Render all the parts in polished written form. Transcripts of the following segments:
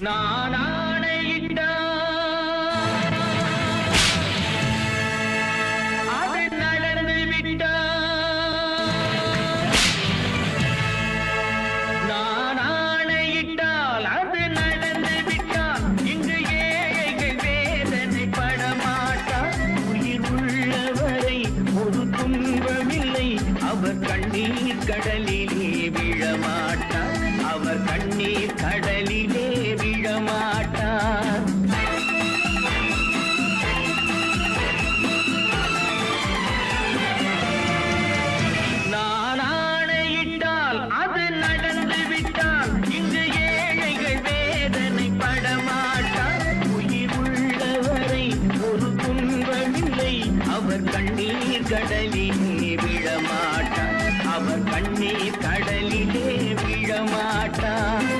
நான் ஆணையிட்டால் அது நடந்து விட்டால், நான் ஆணையிட்டால் அது நடந்து விட்டால், இங்கு ஏழைகள் வேதனை படமாட்டார். உயிர் உள்ளவரை ஒரு துன்பமில்லை, அவர் கண்ணீர் கடலிலே விழமாட்டார், அவர் கண்ணீர் கடலிலே விழமாட்டார். நான் ஆணையிட்டால் அது நடந்து விட்டால், இங்கு ஏழைகள் வேதனை படமாட்டார். உயிர் உள்ளவரை ஒரு துன்பமில்லை, அவர் கண்ணீர் கடலிலே விழமாட்டார், அவர் கண்ணீர் கடலிலே விழமாட்டார்.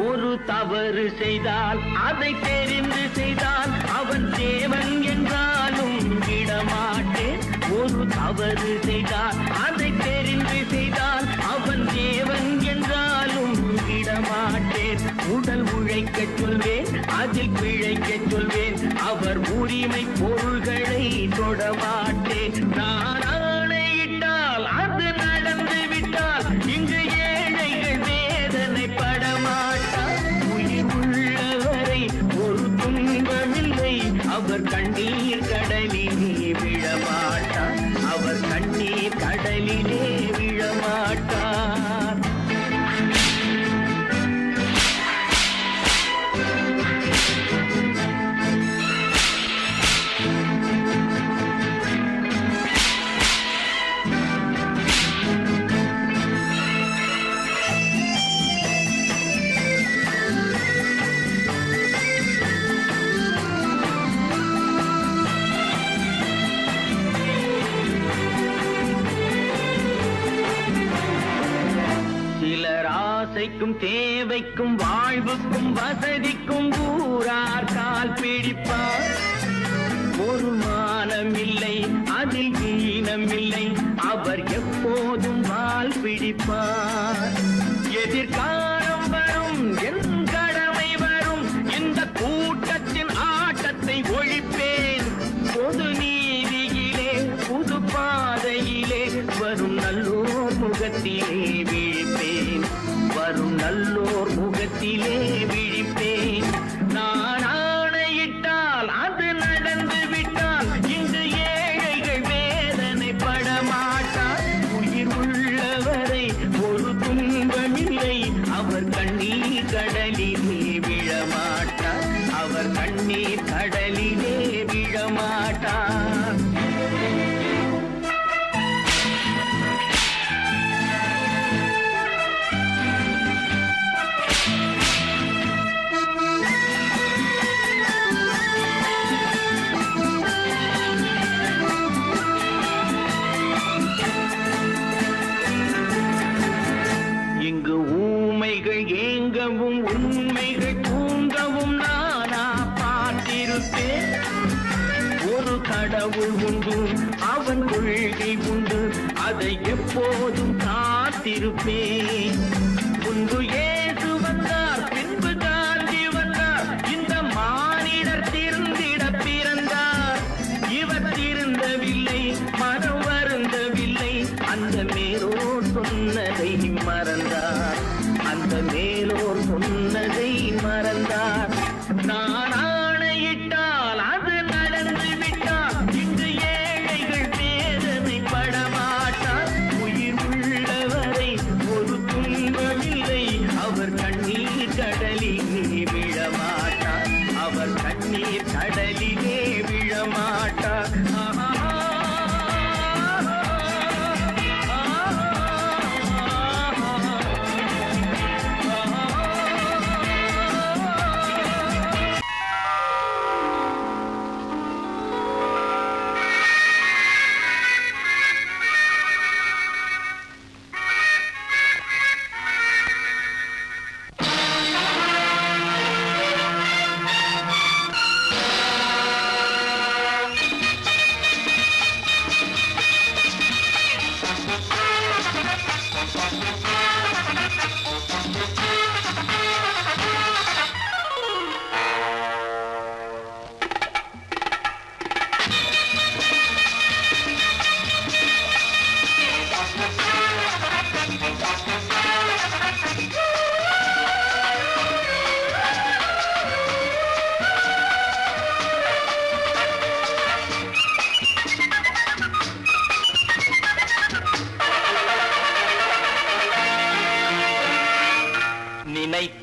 ஒரு தவறு செய்தால் அதை தெரிந்து செய்தால் அவன் தேவன் என்றாலும் விடமாட்டேன். ஒரு தவறு செய்தால் அதை தெரிந்து செய்தால் அவன் தேவன் என்றாலும் விடமாட்டேன். உடல் உழைக்கச் சொல்வேன், அதில் பிழைக்கச் சொல்வேன், அவர் உரிமை பொருள்களை தொடமாட்டேன். நான் ஆணையிட்டால் அது நடந்து விட்டால், இங்கு ஏழைகள் வேதனை படமாட்டார். உயிர் உள்ளவரை ஒரு துன்பமில்லை, அவர் கண்ணீர் கடலிலே விழமாட்டார், அவர் கண்ணீர் கடலிலே விழமாட்டார். சிலர் ஆசைக்கும் தேவைக்கும் வாழ்வுக்கும் வசதிக்கும் ஊரார் கால் பிடிப்பார். ஒரு மானம் இல்லை, அதில் ஈனம் இல்லை, அவர் எப்போதும் வால் பிடிப்பார். எதிர்காலம் வரும், என் கடமை வரும், இந்த கூட்டத்தின் ஆட்டத்தை ஒழிப்பேன். பொது நீதியிலே புது பாதையிலே வரும் நல்லோர் முகத்திலே விழிப்பேன், வரும் நல்லோர் முகத்திலே விழிப்பேன். நான் ஆணையிட்டால் அது நடந்து விட்டால், இங்கு ஏழைகள் வேதனை படமாட்டார். உயிர் உள்ளவரை ஒரு துன்பமில்லை, அவர் கண்ணீர் கடலிலே விழமாட்டார், அவர் கண்ணீர் கடலிலே விழமாட்டார். இங்கு ஊமைகள் ஏங்கவும் உண்மைகள் தூங்கவும் நானா பார்த்திருப்பேன். ஒரு கடவுள் உண்டு, அவன் கொள்கை உண்டு, அதை எப்போதும் காத்திருப்பேன். முன்பு இயேசு வந்தார், பின்பு காந்தி வந்தார், இந்த மானிடர் திருந்திட பிறந்தார். இவர் திருந்தவில்லை, மனம் வருந்தவில்லை, அந்த மேலோர் சொன்னதை மறந்தார், அந்த மேலோர் சொன்னதை மறந்தார். நான் ஆணையிட்டால் அது நடந்து விட்டால், இங்கு ஏழைகள் வேதனை படமாட்டார். உயிர் உள்ளவரை ஒரு துன்பமில்லை,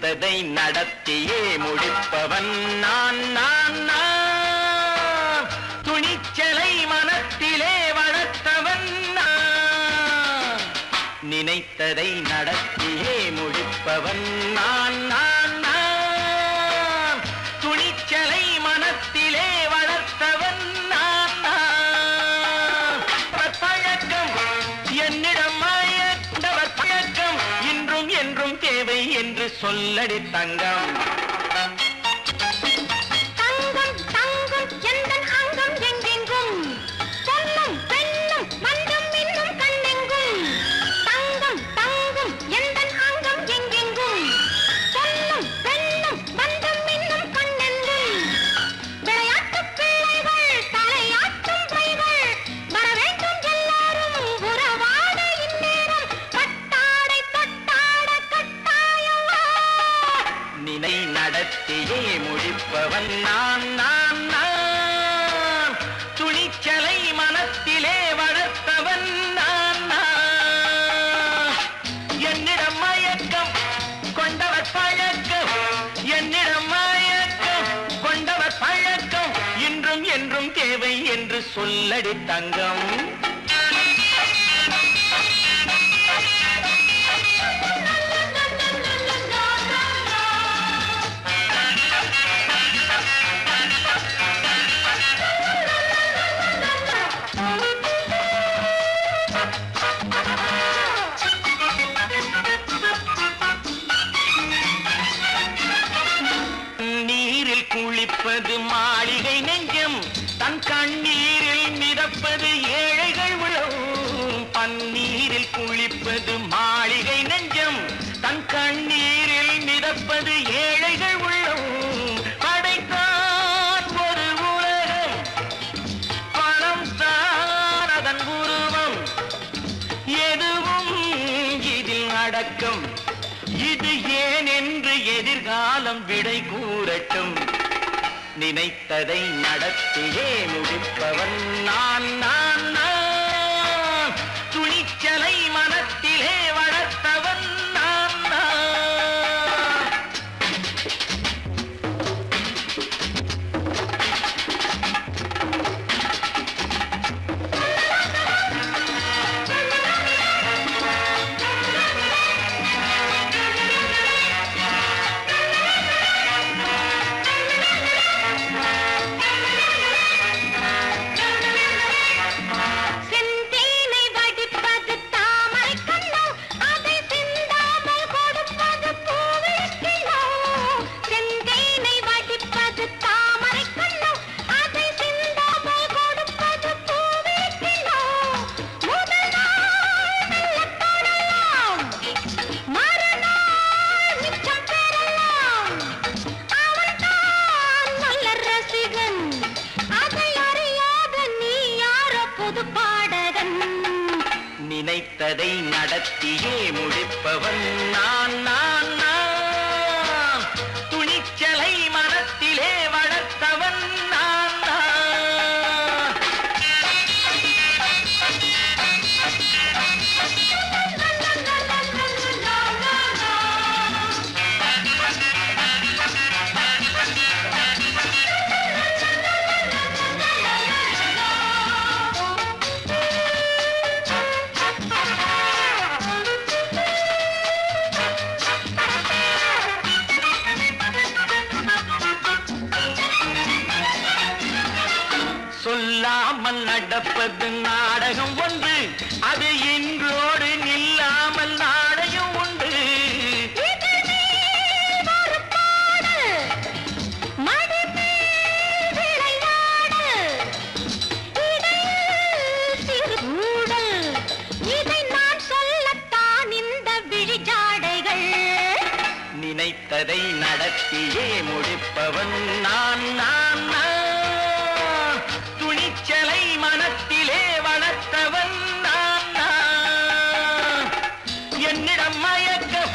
நினைத்ததை நடத்தியே முடிப்பவன் நான் நான் நான் துணிச்சலை மனத்திலே வளர்த்தவன் நான் நினைத்ததை நடத்தியே முடிப்பவன் நான் நான் நான் துணிச்சலை மனத்திலே வளர்த்தவன் நான் நான் பழக்கம் என்னிடம் மாயவர் பழக்கம் இன்றும் என்றும் தேவை என்று சொல்லடி தங்கம் நடத்தியே முடிப்பவன் நான் நான் நான் துணிச்சலை மனத்திலே வளர்த்தவன் நான் நான் என்னிடம் மயக்கம் கொண்டவர் பழக்கம் என்னிடம் மயக்கம் கொண்டவர் பழக்கம் இன்றும் என்றும் தேவை என்று சொல்லடி தங்கம் குளிப்பது மாளிகை நெஞ்சம் தன் கண்ணீரில் மிதப்பது ஏழைகள் உழவும் பன்னீரில் குளிப்பது மாளிகை நெஞ்சம் தன் கண்ணீரில் மிதப்பது ஏழைகள் உள்ளவும் படைத்தான் ஒரு உலகம் பணம் தான் அதன் உருவம் எதுவும் இதில் அடக்கம் இது ஏன் என்று எதிர்காலம் விடை கூறட்டும் நினைத்ததை நடத்தியே முடிப்பவன் நான் நான் நான் துணிச்சலை மனத்திலே வளர்த்தவன் நான் நான் நினைத்ததை நடத்தியே முடிப்பவன் நான் நான் நான் துணிச்சலை மனத்திலே வளர்த்தவன் நான் நான் சொல்லாமல் நடப்பது நாடகம் ஒன்று அது இன்றோடு நில்லாமல் நாடகம் உண்டு இதை நான் சொல்லத்தான் இந்த விழிஜாடைகள் நினைத்ததை நடத்தியே முடிப்பவன் நான் நான் நான் துணிச்சலை மனத்திலே வளர்த்தவன் நான் நான் என்னிடம் மயக்கம்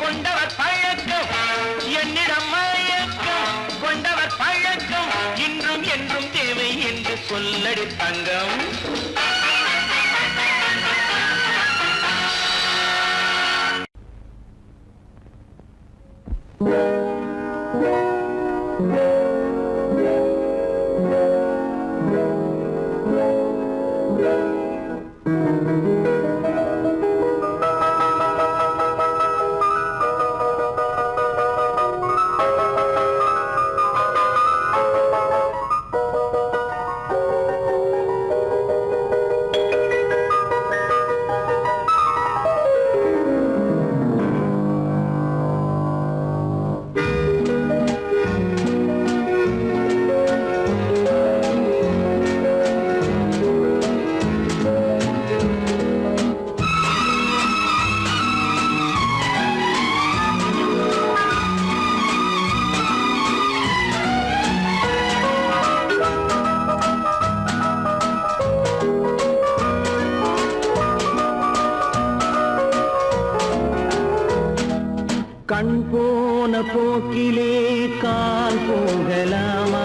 கொண்டவர் பழக்கம் என்னிடம் மயக்கம் கொண்டவர் பழக்கம் இன்றும் என்றும் தேவை என்று சொல்லடி தங்கம் கண் போன போக்கிலே கால் போகலாமா,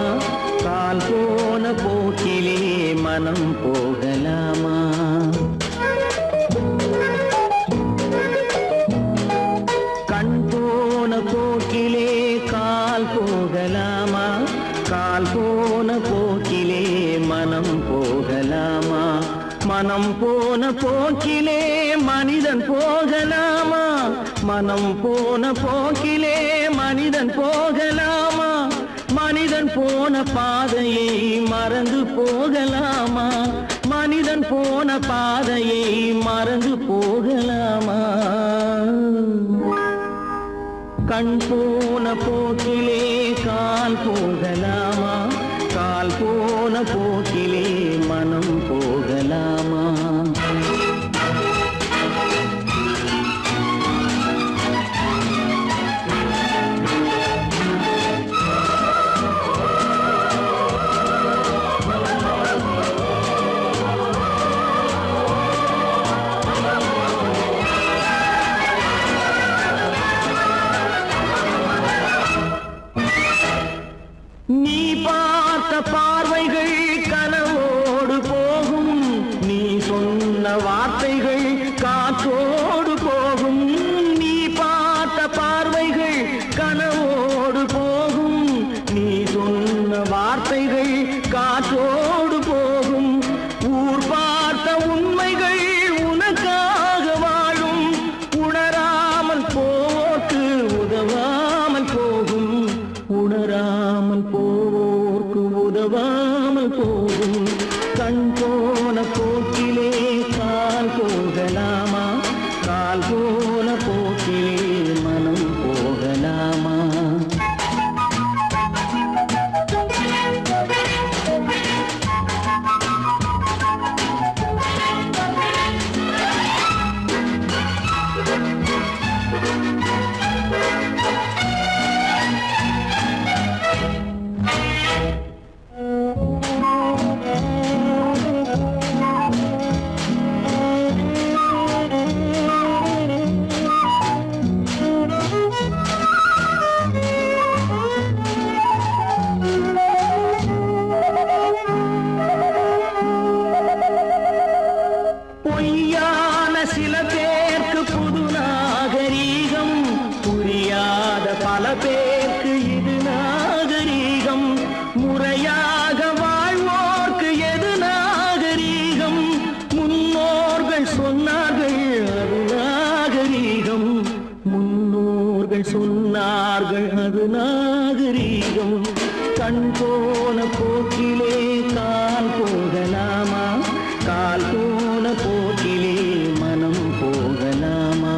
கால் போன போக்கிலே மனம் போகலாமா? கண் போன போக்கிலே கால் போகலாமா, கால் போன போக்கிலே மனம் போகலாமா? மனம் போன போக்கிலே மனிதன் போகலாமா, மனம் போன போக்கிலே மனிதன் போகலாமா? மனிதன் போன பாதையை மறந்து போகலாமா, மனிதன் போன பாதையை மறந்து போகலாமா? கண் போன போக்கிலே கால் போகலாமா, கால் போன போக்கிலே மனம் போகலாமா? நீ பார்த்த பார்வைகள் கனவோடு போகும், நீ சொன்ன வார்த்தைகள் காற்றோடு போகும். நீ பார்த்த பார்வைகள் கனவோடு போகும், நீ சொன்ன வார்த்தைகள் காற்றோடு போகும். ஊர் பார்த்த உண்மைகள் உனக்காக வாழும், உணராமல் போக்கு உதவாமல் போகும், உணராமல் போவோர்க்கு உதவாமல் போகும். கண் போன போக்கிலே கால் போகலாமா, கால் போன போக்கிலே மனம் போகலாமா? பொய்யான சில பேருக்கு புது நாகரீகம், புரியாத பல பேருக்கு இது நாகரீகம். முறையாக வாழ்வோர்க்கு எது நாகரீகம்? முன்னோர்கள் சொன்னார்கள் அது நாகரீகம், முன்னோர்கள் சொன்னார்கள் அது நாகரீகம். கண் போன போக்கிலே கால் போகலாமா, கால் போன போக்கிலே மனம் போகலாமா?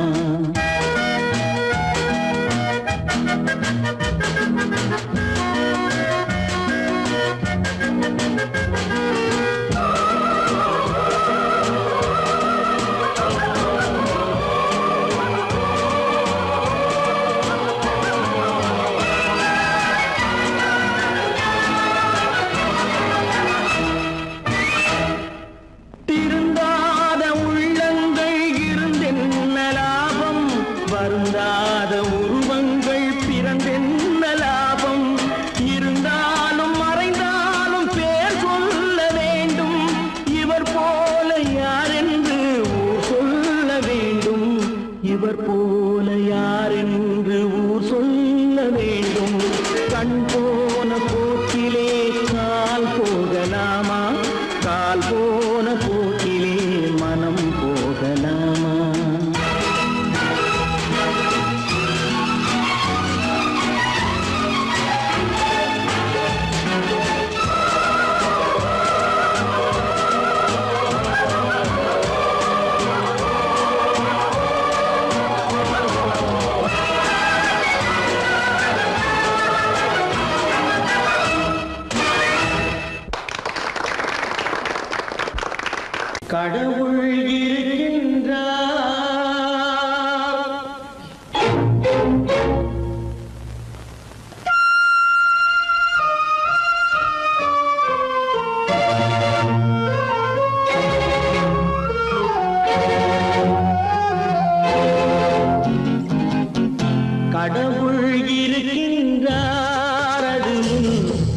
கடவுள் இருக்கின்றார் அது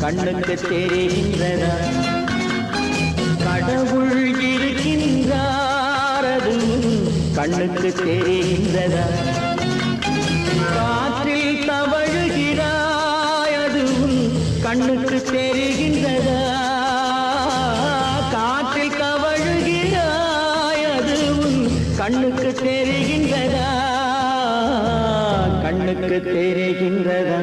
கண்ணுக்கு தெரிகின்றதா? கடவுள் இருக்கின்றார் அது கண்ணுக்கு தெரிகின்றதா? காற்றில் தவழுகிறாய் அதுவும் கண்ணுக்கு தெரிகின்றதா? காற்றில் தவழுகிறாய் அதுவும் கண்ணுக்கு தெரிகின்றதா? கண்ணுக்கு தெரிகின்றதா?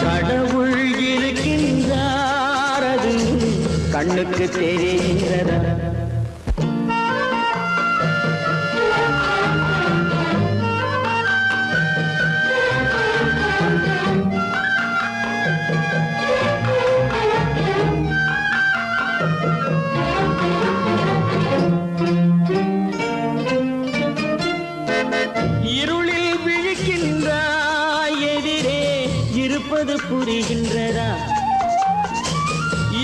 கடவுள் இருக்கின்றார் அது கண்ணுக்கு தெரிகின்றதா? இருளில் விழிக்கின்றாய் எதிரே இருப்பது புரிகின்றதா?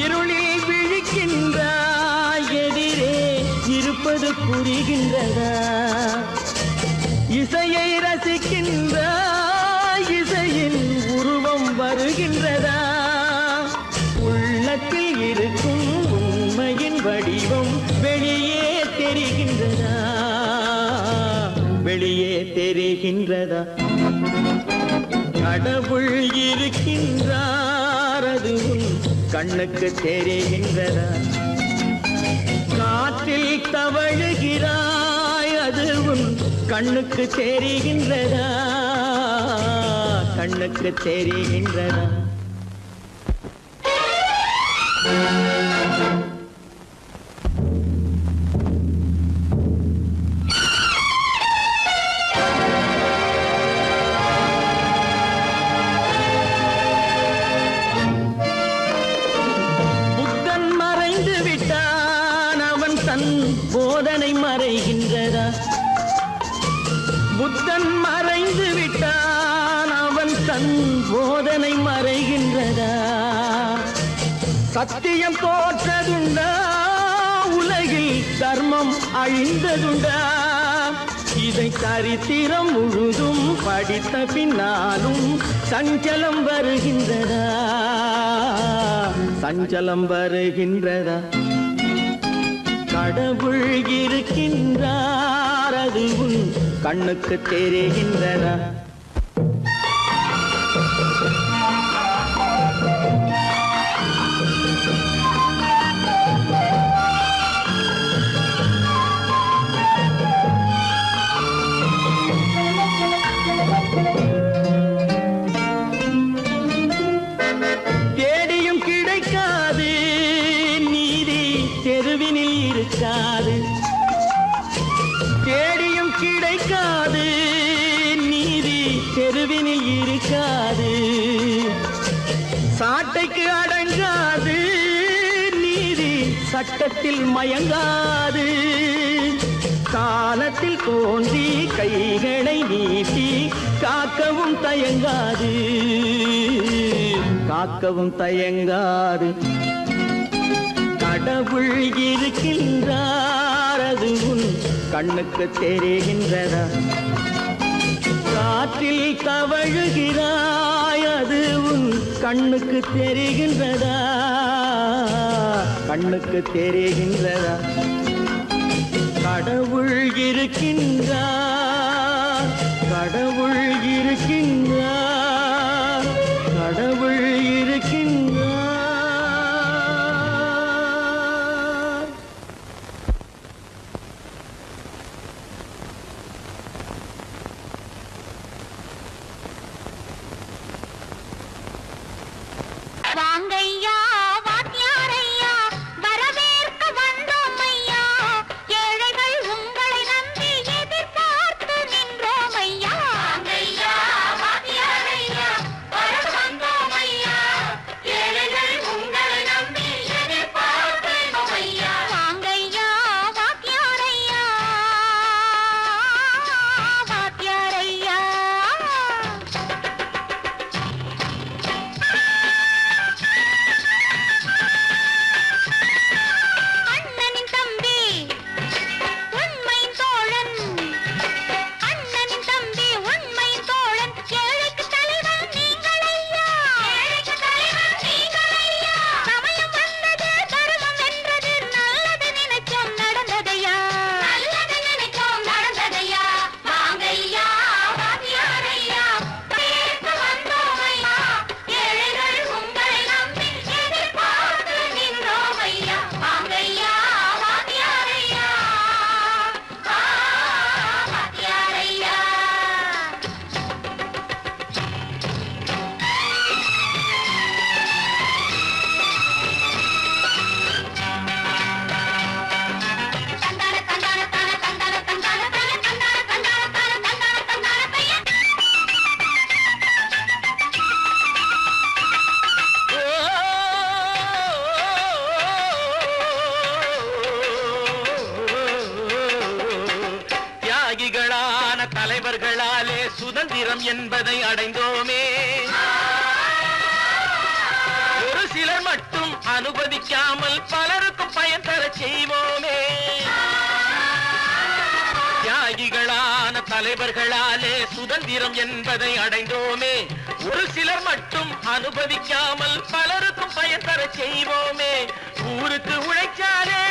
இருளில் விழிக்கின்றாய் எதிரே இருப்பது புரிகின்றதா? இசையை ரசிக்கின்றாய் இசையின் உருவம் வருகின்றதா? உள்ளத்தில் இருக்கும் உண்மையின் வடிவம் வெளியே தெரிகின்றதா? வெளியே தெரிகின்றதா? கடவுள் இருக்கின்றார் அது கண்ணுக்கு தெரிகின்றதா? காற்றில் தவழுகிறாய் அது கண்ணுக்கு தெரிகின்றதா? கண்ணுக்கு தெரிகின்றதா? போதனை மறைகின்றதா? புத்தன் மறைந்து விட்டான் அவன் தன் போதனை மறைகின்றதா? சத்தியம் தோற்றதுண்டா? உலகில் தர்மம் அழிந்ததுண்டா? இதை சரித்திரம் முழுதும் படித்த பின்னாலும் சஞ்சலம் வருகின்றதா? சஞ்சலம் வருகின்றதா? கடவுள் இருக்கின்றார் அது கண்ணுக்கு தெரிகின்றதா? தேடியும் கிடைக்காது நீதி தெருவினில் இருக்காது. தேடியும் கிடைக்காது நீதி தெருவினில் இருக்காது. சாட்டைக்கு அடங்காது நீதி சட்டத்தில் மயங்காது. காலத்தில் தோன்றி கைகளை நீட்டி காக்கவும் தயங்காது. காக்கவும் தயங்காது. கடவுள் இருக்கின்றார் அது கண்ணுக்கு தெரிகின்றதா? காற்றில் தவழுகிறாய் அது கண்ணுக்கு தெரிகின்றதா? கண்ணுக்கு தெரிகின்றதா? கடவுள் இருக்கின்றார். கடவுள் இருக்கின்றார். கடவுள் இருக்கின்றார். வாங்கையா வாத்தியாரையா வரவேற்க வந்தோம் ஐயா. ஏழைகள் உங்களை நம்பி எதிர்பார்த்து நின்றோம் ஐயா. வாங்கையா வாத்தியாரையா சுதந்திரம் என்பதை அடைந்தோமே. ஒரு சிலர் மட்டும் அனுமதிக்காமல் பலருக்கும் பயன் தர செய்வோமே. தியாகிகளான தலைவர்களாலே சுதந்திரம் என்பதை அடைந்தோமே. ஒரு சிலர் மட்டும் அனுமதிக்காமல் பலருக்கும் பயன் தர செய்வோமே. ஊருக்கு உழைச்சாலே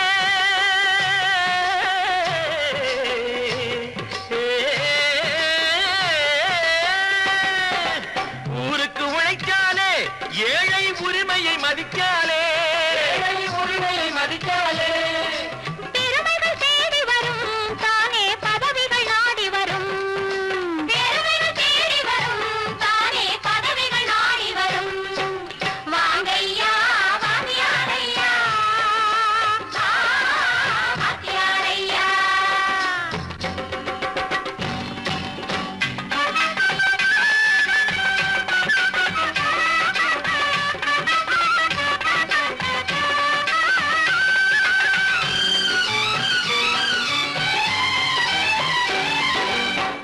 ஊருக்கு உழைச்சாலே ஏழை உரிமையை மதிக்காலே பெருமைகள் தேடி வரும் தானே பதவிகள் நாடி வரும். பெருமைகள் தேடி வரும் தானே பதவிகள் நாடி வரும். வாங்கையா வாத்தியாரையா வாத்தியாரையா.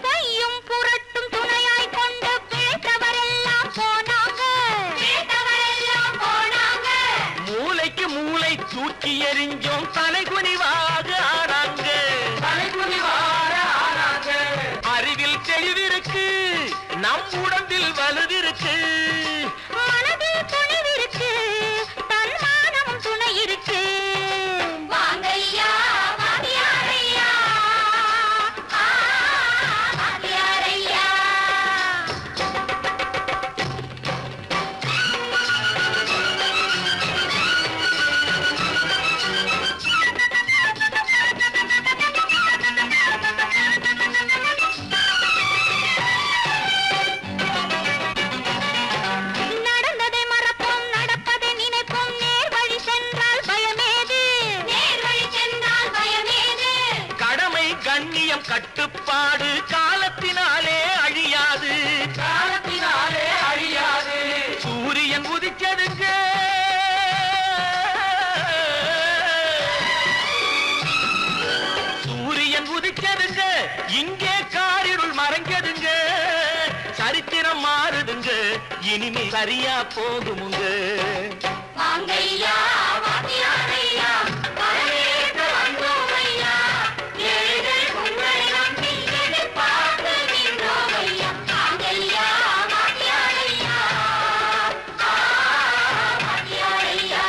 பொய்யும் புரட்டும் துணையாய் கொண்டு பிழைத்தவரெல்லாம் போனாங்க. பிழைத்தவரெல்லாம் போனாங்க. மூளைக்கு மூளை தூக்கி எறிஞ்சோம் தலைகுனிவாக ஆனாங்க. அறிவில் தெளிவிருக்கு, நம் உடம்பில் வலுவிருக்கு. மனதில் துணிவிருக்கு, தன்மானமும் துணை இருக்கு. வாங்கையா வாத்தியாரையா வாத்தியாரையா. நடந்ததை மறப்போம், நடப்பதை நினைப்போம். நேர் வழி சென்றால் பயமேது? நேர் வழி சென்றால் பயமேது? கடமை கண்ணியம் கட்டுப்பாடு காலத்தினாலே அழியாது. சூரியன் உதிச்சதுங்க, சூரியன் உதிச்சதுங்க, இங்கே காரிருள் மறைஞ்சதுங்க. சரித்திரம் மாறுதுங்க, இனிமே சரியா போகுமுங்க. வாங்கையா வாத்தியாரையா வரவேற்க வந்தோம் ஐயா. ஏழைகள் உங்களை நம்பி எதிர்பார்த்து நின்றோம் ஐயா. வாங்கையா வாத்தியாரையா வாத்தியாரையா.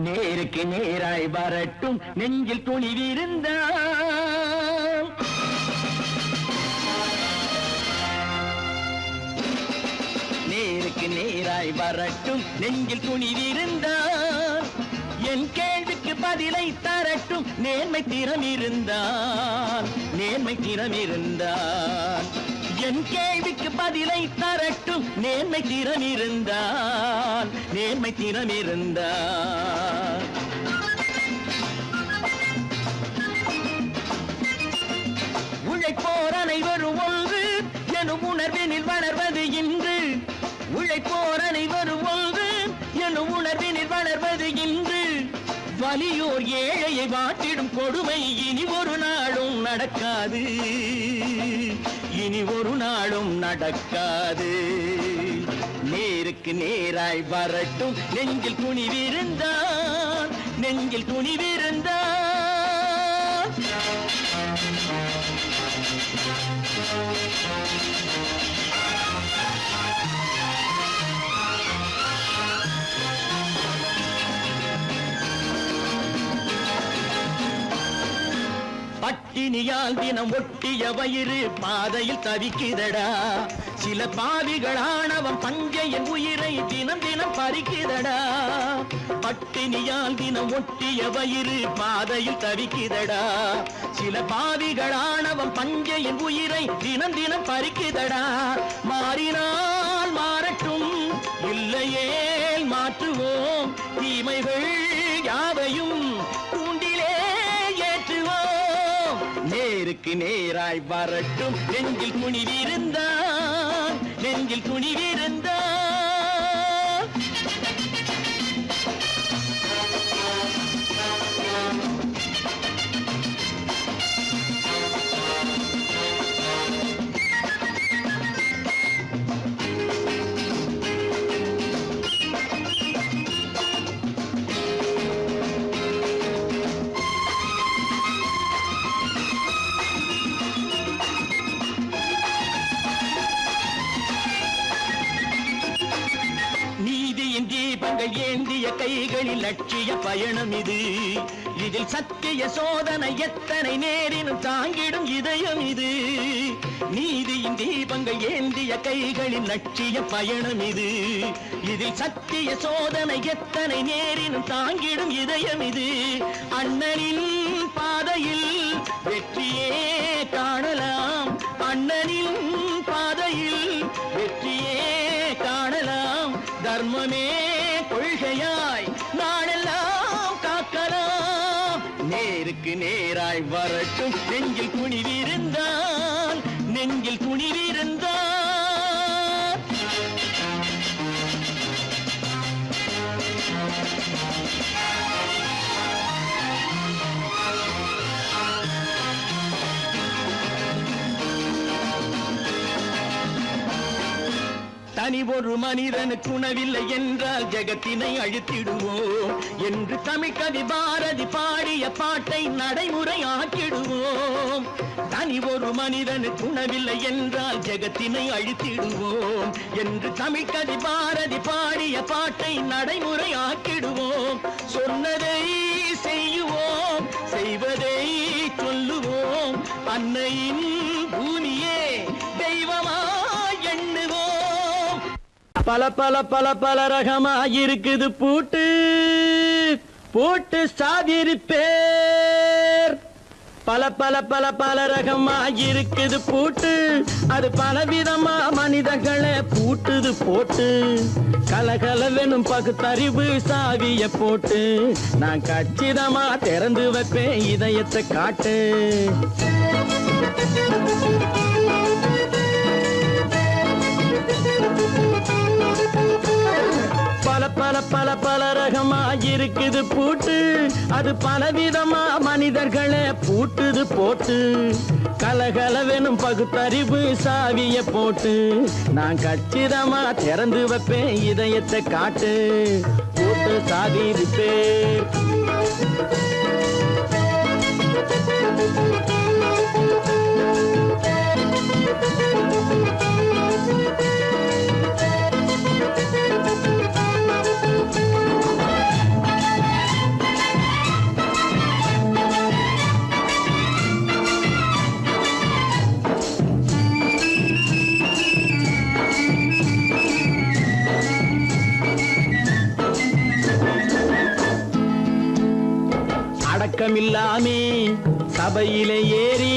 நேருக்கு நேராய் வரட்டும் நெஞ்சில் துணிவிருந்தால். நேருக்கு நேராய் வரட்டும் நெஞ்சில் துணிவிருந்தால். என் கேள்விக்கு பதிலை தரட்டும் நேர்மை திறம் இருந்தால். நேர்மை திறம் இருந்தால் என் கேள்விக்கு பதிலை தரட்டும் நேர்மை திறம் இருந்தால். நேர்மை திறம் இருந்தால் உழைப்போர் அனைவரும் ஒன்று எனும் உணர்வினில் வளர்வது இன்று. உழைப்போர் அனைவரும் ஒன்று எனும் உணர்வினில் வளர்வது இன்று. வலியோர் ஏழையை வாட்டிடும் கொடுமை இனி ஒரு நாளும் நடக்காது. இனி ஒரு நாளும் நடக்காது. நேருக்கு நேராய் வரட்டும் நெஞ்சில் துணிவிருந்தால். நெஞ்சில் துணிவிருந்தால் பட்டினியால் தினம் ஒட்டிய வயிறு பாதையில் தவிக்குதடா. சில பாவிகளானவன் பஞ்சையின் உயிரை தினம் தினம் பறிக்குதடா. பட்டினியால் தினம் ஒட்டிய வயிறு பாதையில் தவிக்குதடா. சில பாவிகளானவன் பஞ்சையின் உயிரை தினம் தினம் பறிக்குதடா. மாறினால் மாறட்டும், இல்லையே மாற்றுவோம். தீமைகள் யாவையும் கூண்டிலே ஏற்றுவோம். நேரு நேருக்கு நேராய் வரட்டும் நெஞ்சில் துணிவிருந்தான் நெஞ்சில் துணிவிருந்தான் தீபங்கள் ஏந்திய கைகளில் லட்சிய பயணம் இது இதில் சத்திய சோதனை எத்தனை நேரினும் தாங்கிடும் இதயம் இது நீதியின் தீபங்கள் ஏந்திய கைகளில் லட்சிய பயணம் இது இதில் சத்திய சோதனை எத்தனை நேரினும் தாங்கிடும் இதயம் இது அண்ணனின் பாதையில் வெற்றியே காணலாம் அண்ணனின் பாதையில் வெற்றியே காணலாம் தர்மமே கொள்கையாய் நாளெல்லாம் காக்கலாம் நேருக்கு நேராய் வரட்டும் நெஞ்சில் துணிவிருந்தான் நெஞ்சில் துணிவிருந்தான் தனி ஒரு மனிதனுக்கு உணவில்லை என்றால் ஜெகத்தினை அழித்திடுவோம் என்று தமிழ் கவி பாரதி பாடிய பாட்டை நடைமுறையாக்கிடுவோம் தனி ஒரு மனிதனுக்கு உணவில்லை என்றால் ஜெகத்தினை அழித்திடுவோம் என்று தமிழ் கவி பாரதி பாடிய பாட்டை நடைமுறையாக்கிடுவோம் சொன்னதை செய்யுவோம் செய்வதை சொல்லுவோம் அன்னையின் பூமியே தெய்வமா எண்ணுவோம் பல பல பல பல ரகமா இருக்குது பூட்டு பூட்டு சாதிருப்பேர் பல பல பல பல ரகமா இருக்குது பூட்டு அது பலவிதமா மனிதர்களை பூட்டுது போட்டு கலகலவெனும் பகுத்தறிவு சாவிய போட்டு நான் கச்சிதமா திறந்து வைப்பேன் இதயத்தை காட்டு பல பல பல பல ரகமா இருக்குது பூட்டு அது பலவிதமா மனிதர்களை பூட்டுது போட்டு கலகலவெனும் பகுத்தறிவு சாவிய போட்டு நான் கச்சிதமா திறந்து வைப்பேன் இதயத்தை காட்டு போட்டு சாதிருப்பேன் அடக்கமில்லாமே சபையிலே ஏறி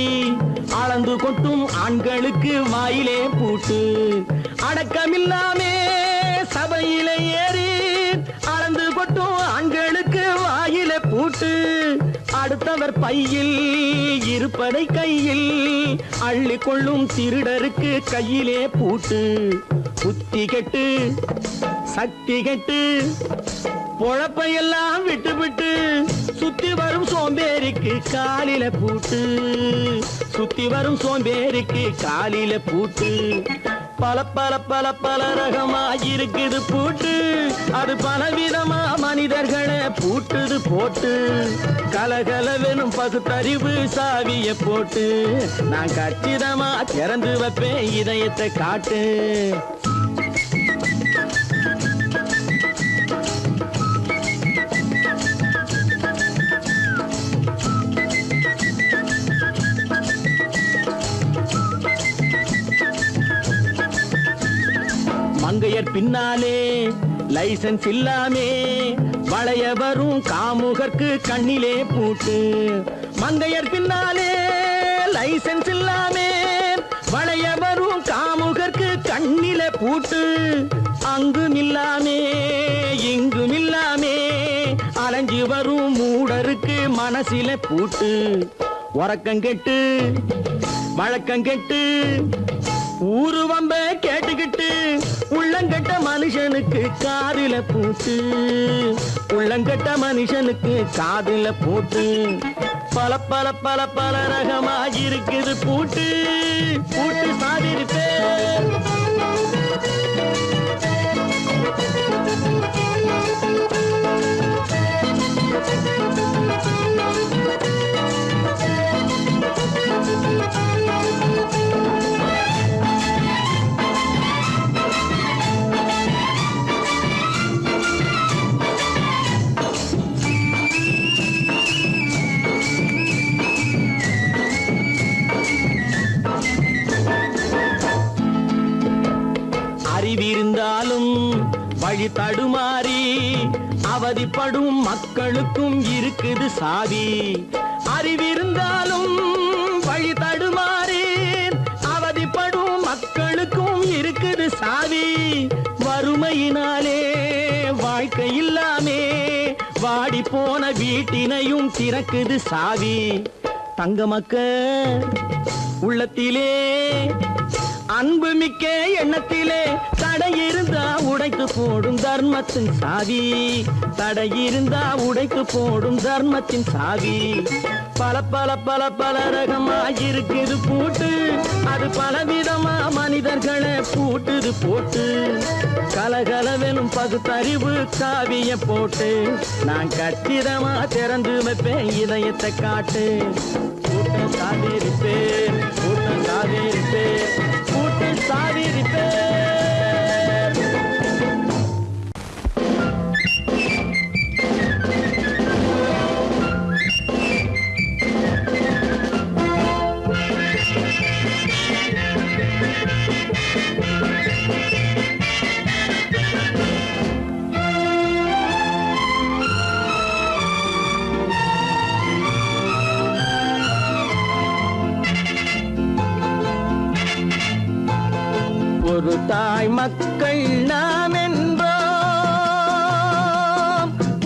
அளந்து கொட்டும் ஆண்களுக்கு வாயிலே பூட்டு அடக்கமில்லாமே சபையிலே ஏறி அளந்து கொட்டும் ஆண்களுக்கு வாயிலே பூட்டு அடுத்தவர் பையில் இருப்பதை கையில் அள்ளி கொள்ளும் திருடருக்கு கையிலே பூட்டு புத்தி கெட்டு சக்தி கெட்டு பொழப்பையெல்லாம் விட்டு விட்டு சுத்தி வரும் சோம்பேறிக்கு காலில பூட்டு சுத்தி வரும் சோம்பேறிக்கு காலில பூட்டு பல பல பல பல ரகமா இருக்குது பூட்டு அது பலவிதமா மனிதர்களை பூட்டுது போட்டு கலகலவெனும் பகுத்தறிவு சாவிய போட்டு நான் கச்சிதமா திறந்து வைப்பேன் இதயத்தை காட்டு மங்கையர் பின்னாலே லைசன்ஸ் இல்லாமே வளைய வரும் காமுகர்க்கு கண்ணிலே பூட்டு மங்கையர் பின்னாலே லைசன்ஸ் இல்லாமே வளைய வரும் காமுகர்க்கு கண்ணிலே பூட்டு அங்கும் இல்லாமே இங்கும் இல்லாமே அலைஞ்சு வரும் மூடருக்கு மனசில பூட்டு உறக்கம் கெட்டு வழக்கம் கெட்டு ஊரு வம்ப கேட்டுக்கிட்டு உள்ளங்கட்ட மனுஷனுக்கு காதுல பூட்டு உள்ளங்கட்ட மனுஷனுக்கு காதுல பூட்டு பல பல பல பல ரகமாயிருக்குது பூட்டு பூட்டு சாதிருப்பே அறிவிருந்தாலும் வழி தடுமாறி அவதிப்படும் மக்களுக்கும் இருக்குது சாவி அறிவிருந்தாலும் வழி தடுமாறி அவதிப்படும் மக்களுக்கும் இருக்குது சாவி வறுமையினாலே வாழ்க்கை இல்லாமே வாடி போன வீட்டினையும் திறக்குது சாவி தங்க மக்க உள்ளத்திலே அன்பு மிக்க எண்ணத்திலே தடை இருந்தா உடைத்து போடும் தர்மத்தின் சாவி தடை இருந்தா உடைத்து போடும் தர்மத்தின் சாவி பல பல பல பல ரகமாயிருக்குது பூட்டு அது பலவிதமா மனிதர்களை பூட்டுது போட்டு கலகலவெனும் பகுத்தறிவு சாவிய போட்டு நான் கச்சிதமா திறந்து வைப்பேன் இதயத்தை காட்டு கூட்டம் சாதிருப்பேன் கூட்டம் சாதிருப்பேன் கூட்டம் சாதிருப்பேன் ஒரு தாய் மக்கள் நாம் என்போம்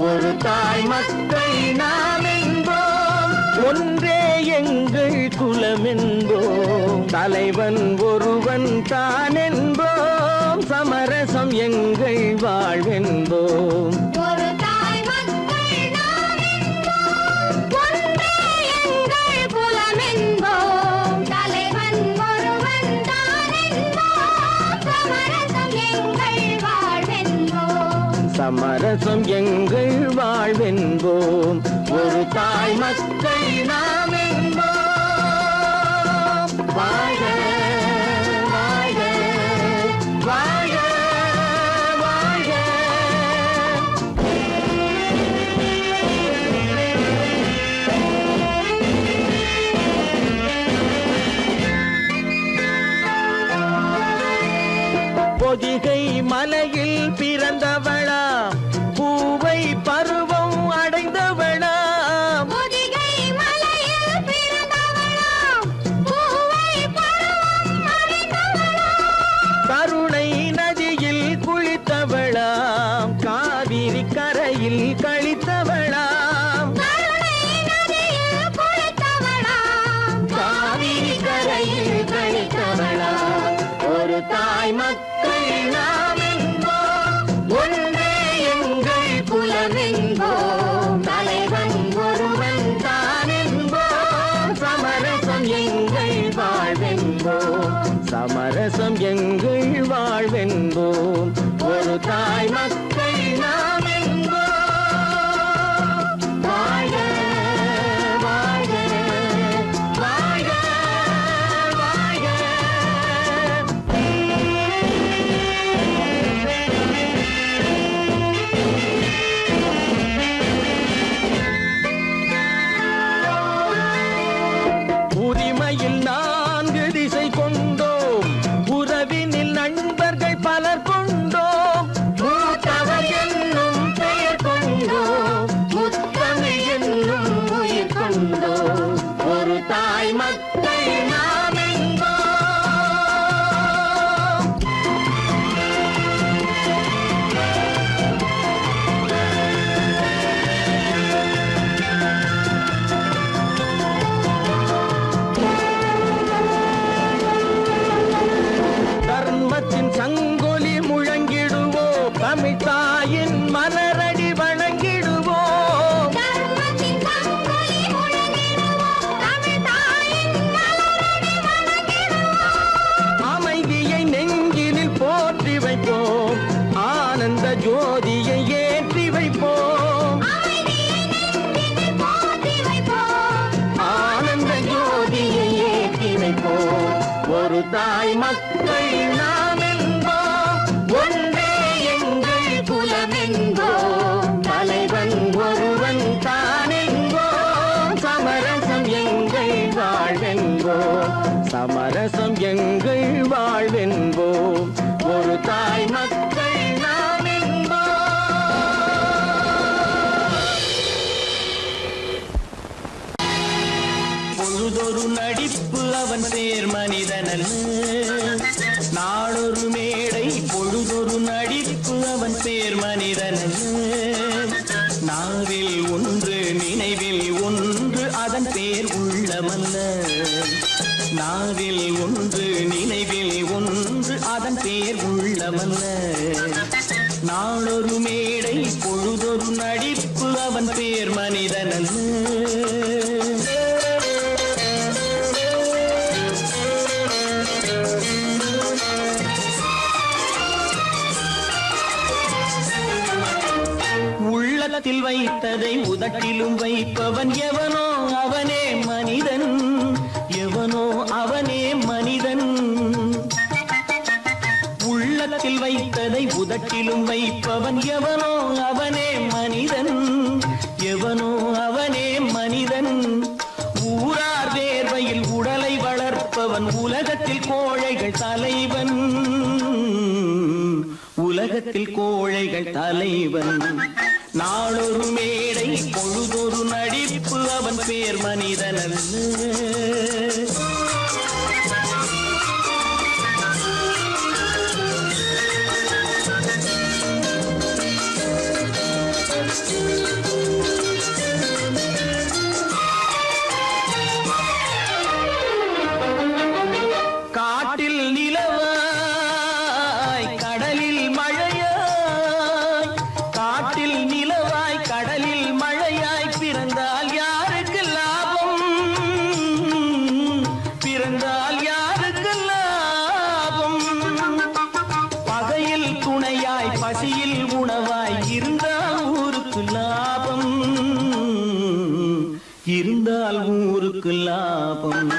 ஒரு தாய் மக்கள் நாம் என்போம் ஒன்றே எங்கள் குலம் என்போம் தலைவன் ஒருவன் தான் என்போம் சமரசம் எங்கள் வாழ்வென்போம் ஒரு தாய் மக்கள் நாம் என்போம் ஒன்றே எங்கள் குலம் என்போம் தலைவன் ஒருவன் தான் என்போம் சமரசம் எங்கள் வாழ்வென்போம் சமரசம் எங்கள் வாழ்வென்போம் ஒரு தாய் மக்கள் நாம் என்போம் வாழ்க வாழ்க வாழ்க வாழ்க பொதிகை மலையில் பிறந்தவளா பூவை பருவம் அடைந்தவளா பொதிகை மலையில் பிறந்தவளாம் பூவை பருவம் அடைந்தவளாம் கருணை நதியில் குளித்தவளாம் காவிரி கரையில் கழித்தவளாம் கருணை நதியில் குளித்தவளாம் காவிரி கரையில் கழித்தவளாம் ஒரு தாய் மக்கள் நாம் என்போம் ஒன்றே எங்கள் குலம் என்போம் தலைவன் ஒருவன் தான் என்போம் சமரசம் எங்கள் வாழ்வென்போம் சமரசம் எங்கள் வாழ்வென்போம் ஒரு தாய் மக்கள் நாம் என்போம் வாழ்க வாழ்க வாழ்க வாழ்க உரிமையில் 4 திசை கொண்டோம் உறவினில் நண்பர்கள் பலர் கொண்டோம் நினைப்போம். ஒரு தாய் மக்கள் நாம் என்போம், ஒன்றே எங்கள் குலம் என்போம். தலைவன் ஒருவன் தான் என்போம், சமரசம் எங்கள் வாழ்வென்போம். சமரசம் எங்கள் வாழ்வென்போம். ஒரு தாய் மக்கள் நாம் என்போம். பொழுதொரு நடிப்பு அவன் பேர் மனிதனல்ல, நாளொரு மேடை பொழுதொரு நடிப்பு அவன் பேர் மனிதனல்ல. நாவில் ஒன்று நினைவில் ஒன்று அதன் பேர் உள்ளமல்ல. நாவில் ஒன்று நினைவில் ஒன்று அதன் பேர் உள்ளமல்ல. நாளொரு மேடை பொழுதொரு நடிப்பு அவன் பேர் மனிதனல்ல. உள்ளத்தில் வைத்ததை உதட்டிலும் வைப்பவன் எவனோ அவனே மனிதன், எவனோ அவனே மனிதன். உள்ளத்தில் வைத்ததை உதட்டிலும் வைப்பவன் எவனோ அவனே மனிதன், எவனோ அவனே மனிதன். ஊரார் வேர்வையில் உடலை வளர்ப்பவன் உலகத்தில் கோழைகள் தலைவன், உலகத்தில் கோழைகள் தலைவன். நாளொரு மேடை பொழுதொரு நடிப்பு அவன் பேர் மனிதனல்ல. காட்டில் நிலவாய் கடலில் மழையாய், காட்டில் நிலவாய் கடலில் மழையாய் பிறந்தால் யாருக்கு லாபம், பிறந்தால் யாருக்கு லாபம். பகையில் துணையாய் பசியில் உணவாய் இருந்தால் ஊருக்கு லாபம், இருந்தால் ஊருக்கு லாபம்.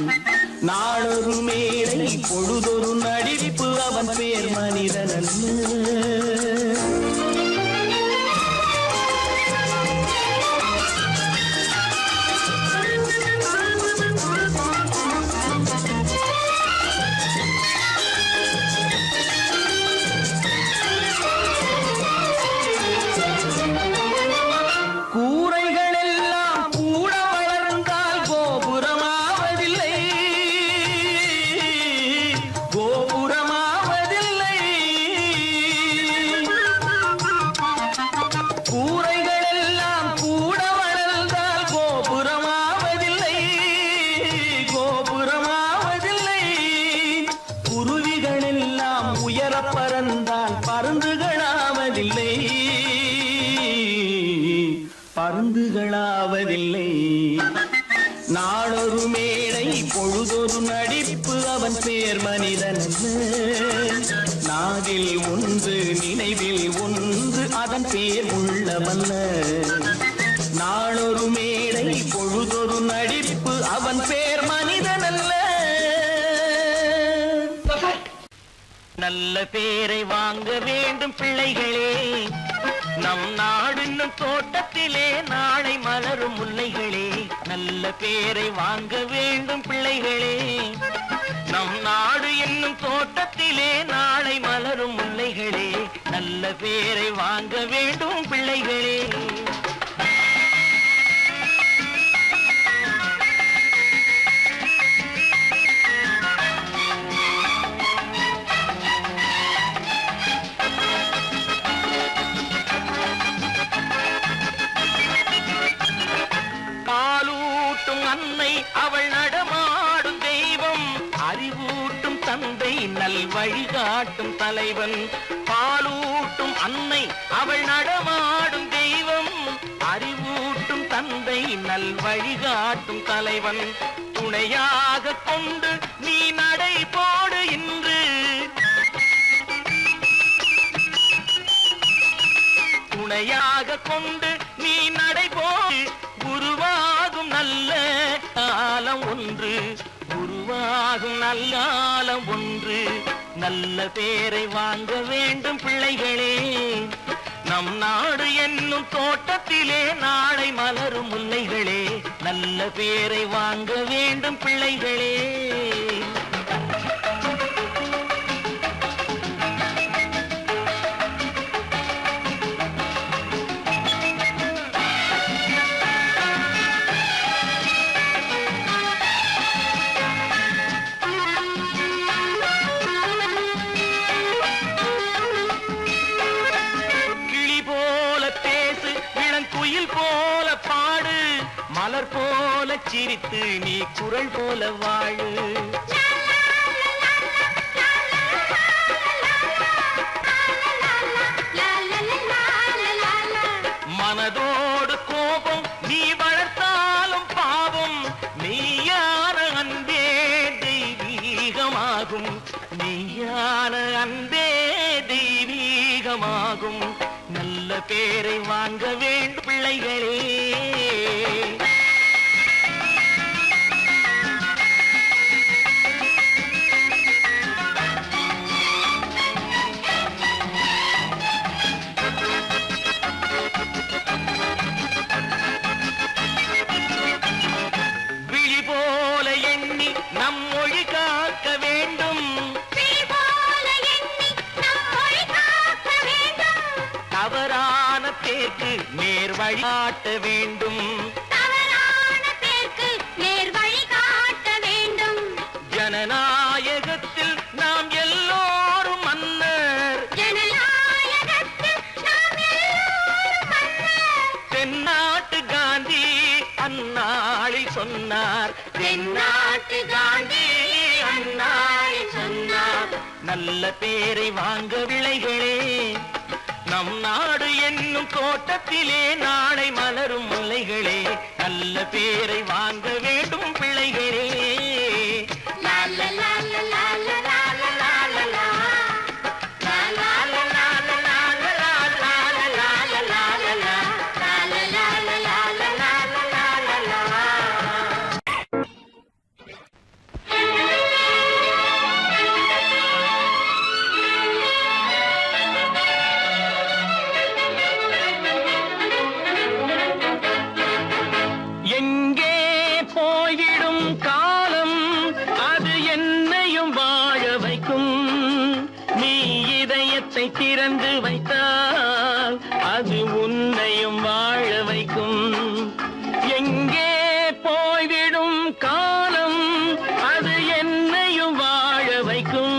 நாளொரு மேடை பொழுதொரு நடிப்பு அவன் பேர் மனிதனல்ல. கூரைகள் எல்லாம் கூட வளர்ந்தால் கோபுரமாவதில்லை, கோபுரமாவதில்லை. கூரைகள் எல்லாம் கூட வளர்ந்தால் கோபுரமாவதில்லை, கோபுரமாவதில்லை. குருவிகள் எல்லாம் உயர பறந்தால் பருந்துகளாவதில்லை, பருந்துகளாவதில்லை. நாளொரு மேடை பொழுதொரு நடிப்பு அவன் பேர் மனிதனல்ல. நாவில் ஒன்று நினைவில் ஒன்று அதன் பேர் உள்ளமல்ல. நாளொரு மேடை பொழுதொரு நடிப்பு அவன் பேர் மனிதனல்ல. நல்ல பேரை வாங்க வேண்டும் பிள்ளைகளே, நம் நாடு என்னும் தோட்டத்திலே நாளை மலரும் முல்லைகளே. நல்ல பேரை வாங்க வேண்டும் பிள்ளைகளே, நம் நாடு என்னும் தோட்டத்திலே நாளை மலரும் முல்லைகளே. நல்ல பேரை வாங்க வேண்டும் பிள்ளைகளே. அன்னை அவள் நடமாடும் தெய்வம், அறிவூட்டும் தந்தை நல் வழிகாட்டும் தலைவன். பாலூட்டும் அன்னை அவள் நடமாடும் தெய்வம், அறிவூட்டும் தந்தை நல் வழிகாட்டும் தலைவன். துணையாக கொண்டு நீ நடை போடு இன்று, துணையாக கொண்டு நீ நடை போடு. உருவாகும் நல்ல காலம் ஒன்று உருவாகும் நல்லாலம் ஒன்று. நல்ல பேரை வாங்க வேண்டும் பிள்ளைகளே. நம் நாடு என்னும் தோட்டத்திலே நாளை மலரும் முல்லைகளே. நல்ல பேரை வாங்க வேண்டும் பிள்ளைகளே. போல பாடு, மலர் போல சிரித்து நீ குரல் போல வாழு. மனதோடு கோபம் நீ வளர்த்தாலும் பாவம், மெய்யான அன்பே தெய்வீகமாகும். மெய்யான அன்பே தெய்வீகமாகும். நல்ல பேரை வாங்க வேண்டும் பிள்ளைகளே. விழி போல எண்ணி நம் மொழி காக்க வேண்டும். தவறான பேருக்கு நேர் வழி காட்ட வேண்டும். ஜனநாயகத்தில் நாம் எல்லோரும் மன்னர். தென்னாட்டு காந்தி அந்நாளில் சொன்னார். தென்னாட்டு காந்தி அந்நாளில் சொன்னார். நல்ல பேரை வாங்க பிள்ளைகளே. நம் நாடு என்னும் தோட்டத்திலே நாளை மலரும் முல்லைகளே. நல்ல பேரை வாங்க வேண்டும் பிள்ளைகளே. திறந்து வைத்தால் அது உன்னையும் வாழ வைக்கும். எங்கே போய்விடும் காலம் அது என்னையும் வாழ வைக்கும்.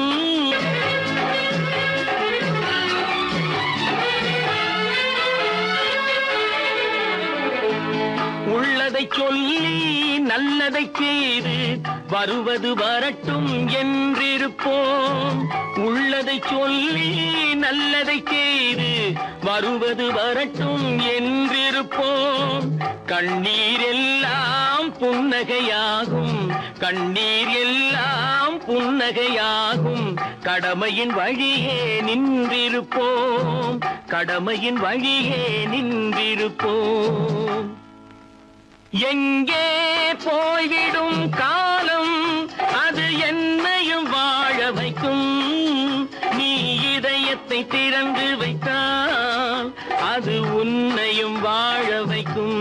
உள்ளதை சொல்லி நல்லதை செய்து வருவது வரட்டும் என்றிருப்போம். உள்ளதை சொல்லி நல்லதை செய்து வருவது வரட்டும் என்றிருப்போம். கண்ணீர் எல்லாம் புன்னகையாகும். கண்ணீர் எல்லாம் புன்னகையாகும். கடமையின் வழியே நின்றிருப்போம். கடமையின் வழியே நின்றிருப்போம். எங்கே போய்விடும் காலம் அது என்னையும் வாழ வைக்கும். நீ இதயத்தை திறந்து வைத்தால் அது உன்னையும் வாழ வைக்கும்.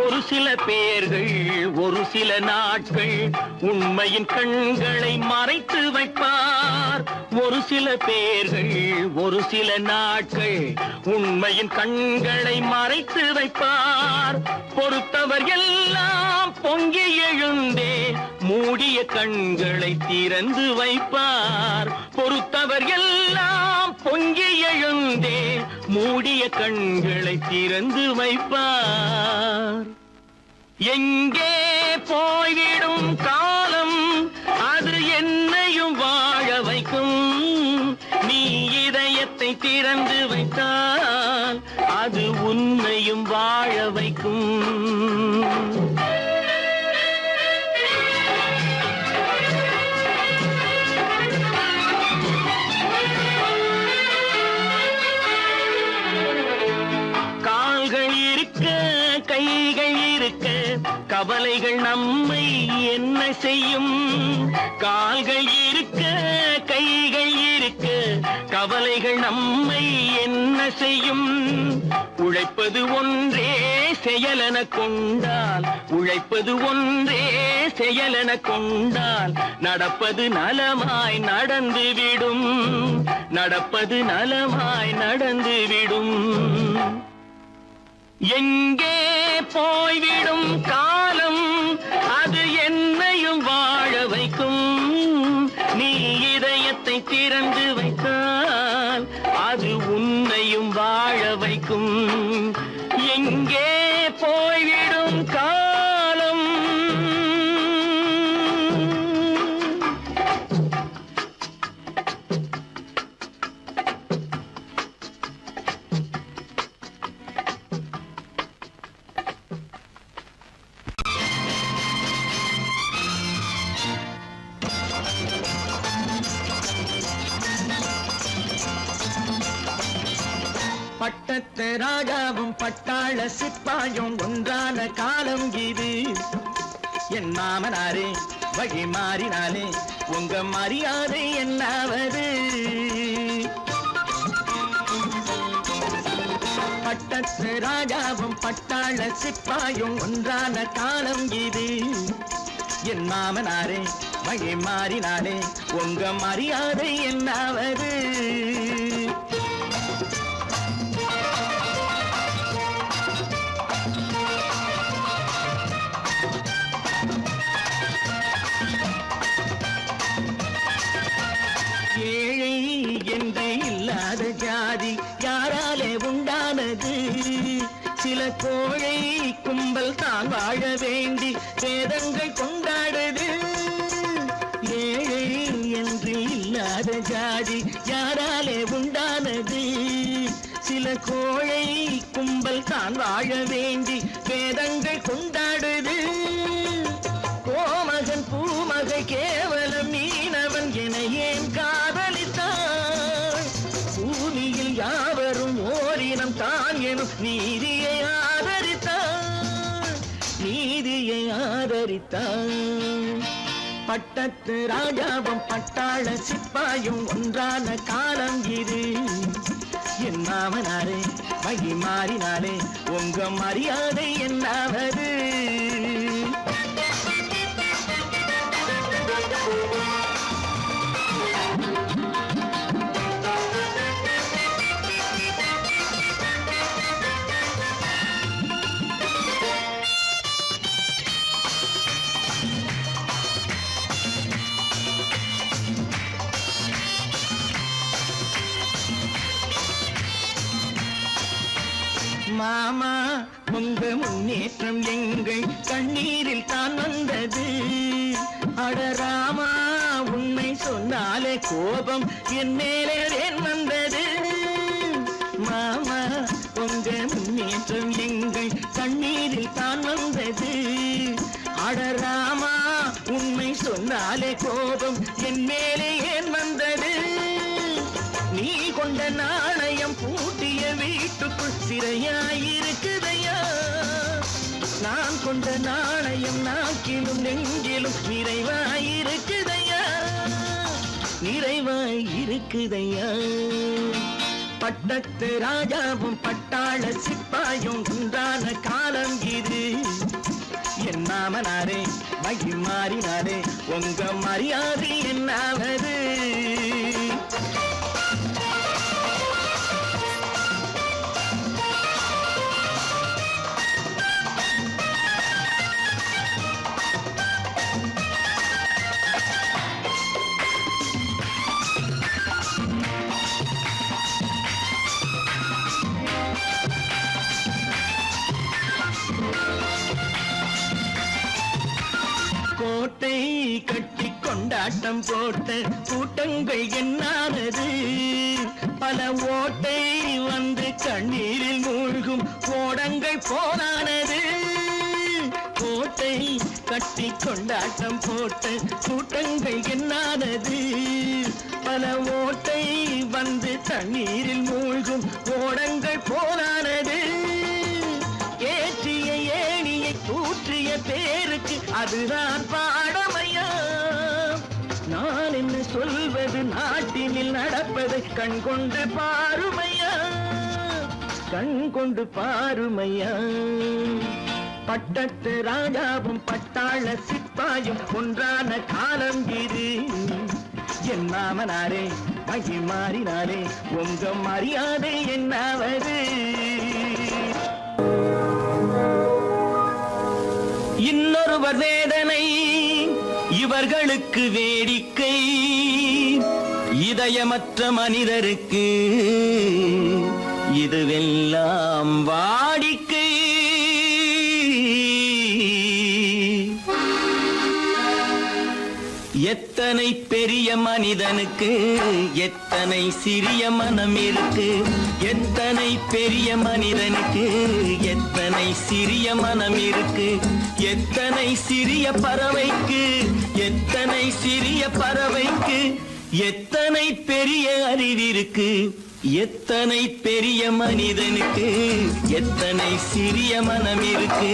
ஒரு சில பேர்கள் ஒரு சில நாட்கள் உண்மையின் கண்களை மறைத்து வைப்பார். ஒரு சில பேர்கள் ஒரு சில நாட்கள் உண்மையின் கண்களை மறைத்து வைப்பார். பொறுத்தவர் எல்லாம் பொங்கி எழுந்தே மூடிய கண்களை திறந்து வைப்பார். பொறுத்தவர் எல்லாம் பொங்கி எழுந்தே மூடிய கண்களை திறந்து வைப்பார். எங்கே போய்விடும் காலம் அது என்னையும் வாழ வைக்கும். நீ இதயத்தை திறந்து வைத்தால் அது உன்னையும் வாழ வைக்கும். கவலைகள் நம்மை என்ன செய்யும்? கால்கள் இருக்க கைகள் இருக்க கவலைகள் நம்மை என்ன செய்யும்? உழைப்பது ஒன்றே செயலென கொண்டால், உழைப்பது ஒன்றே செயலென கொண்டால் நடப்பது நலமாய் நடந்துவிடும், நடப்பது நலமாய் நடந்துவிடும். எங்கே போய்விடும் காலம் அது என்னையும் வாழ வைக்கும். நீ இதயத்தை திறந்து வைத்தால் அது உன்னையும் வாழ வைக்கும். எங்கே போய்விடும் காலம். பட்டத்து ராஜாவும் பட்டாள சிப்பாயும் ஒன்றான காலம் இது. என் மாமனாரே வழி மாறினாலே உங்க மரியாதை என்னாவது? பட்டத்து ராஜாவும் பட்டாள சிப்பாயும் ஒன்றான காலம் இது. என் மாமனாரே வழி மாறினாலே உங்க மரியாதை என்னாவது? ஏழை என்று இல்லாத ஜாதி யாராலே உண்டானது? சில கோழை கும்பல் தான் வாழ வேண்டி வேதங்கள் கொண்டாடுது. ஏழை என்று இல்லாத ஜாதி யாராலே உண்டானது? சில கோழை கும்பல் தான் வாழ வேண்டி வேதங்கள் கொண்டாடுது. கோமகன் பூமகை கேவலம் மீனவன் என ஏன் காதலித்தாள்? பூமியில் யாவரும் ஓரினம் தான் எனும் நீதியை ஆதரித்தாள், நீதியை ஆதரித்தாள். பட்டத்து ராஜாவும் பட்டாள சிப்பாயும் ஒன்றான காலம் இது. என் மாமனாரே வழி மாறினாலே உங்க மரியாதை என்னாவது? மாமா உங்க முன்னேற்றம் எங்கள் கண்ணீரில் தான் வந்தது. அடராமா உண்மை சொன்னாலே கோபம் என் மேலே ஏன் வந்தது? மாமா உங்க முன்னேற்றம் எங்கள் கண்ணீரில் தான் வந்தது. அடராமா உண்மை சொன்னாலே கோபம் என் மேலே ஏன் வந்தது? நீ கொண்ட நாணயம் பூட்டிய வீட்டுக்குள் சிறையாயிருக்குதையா? நான் கொண்ட நாணயம் நாக்கிலும் நெஞ்சிலும் நிறைவாயிருக்குதையா, நிறைவாயிருக்குதையா. பட்டத்து ராஜாவும் பட்டாள சிப்பாயும் ஒன்றான காலம் இது. என் மாமனாரே வழி மாறினாரே உங்க மரியாதை என்னாவது? கோட்டை கட்டி கொண்டாட்டம் போட்ட கூட்டங்கள் என்னானது? பல ஓட்டை வந்து கண்ணீரில் மூழ்கும் ஓடங்கள் போனானது. கோட்டை கட்டி கொண்டாட்டம் போட்ட கூட்டங்கள் என்னானது? பல ஓட்டை வந்து தண்ணீரில் மூழ்கும் ஓடங்கள் போனானது. ஏற்றிய ஏணியை தூற்றிய அதுதான் பாடமையா. நான் என்ன சொல்வது, நாட்டினில் நடப்பதை கண் கொண்டு பாருமையா, கண் கொண்டு பாருமையா. பட்டத்து ராஜாவும் பட்டாள சிப்பாயும் ஒன்றான காலம் இது. என் மாமனாரே மகி மாறினாரே உங்க மரியாதை என்னாவது. இன்னொருவர் வேதனை இவர்களுக்கு வேடிக்கை, இதயமற்ற மனிதருக்கு இதுவெல்லாம் வாடிக்கை. எத்தனை பெரிய மனிதனுக்கு எத்தனை சிறிய மனம் இருக்கு, எத்தனை பெரிய மனிதனுக்கு எத்தனை சிறிய மனம் இருக்கு. எத்தனை சிறிய பறவைக்கு எத்தனை சிறிய பறவைக்கு எத்தனை பெரிய அறிவிருக்கு. எத்தனை பெரிய மனிதனுக்கு எத்தனை சிறிய மனம் இருக்கு.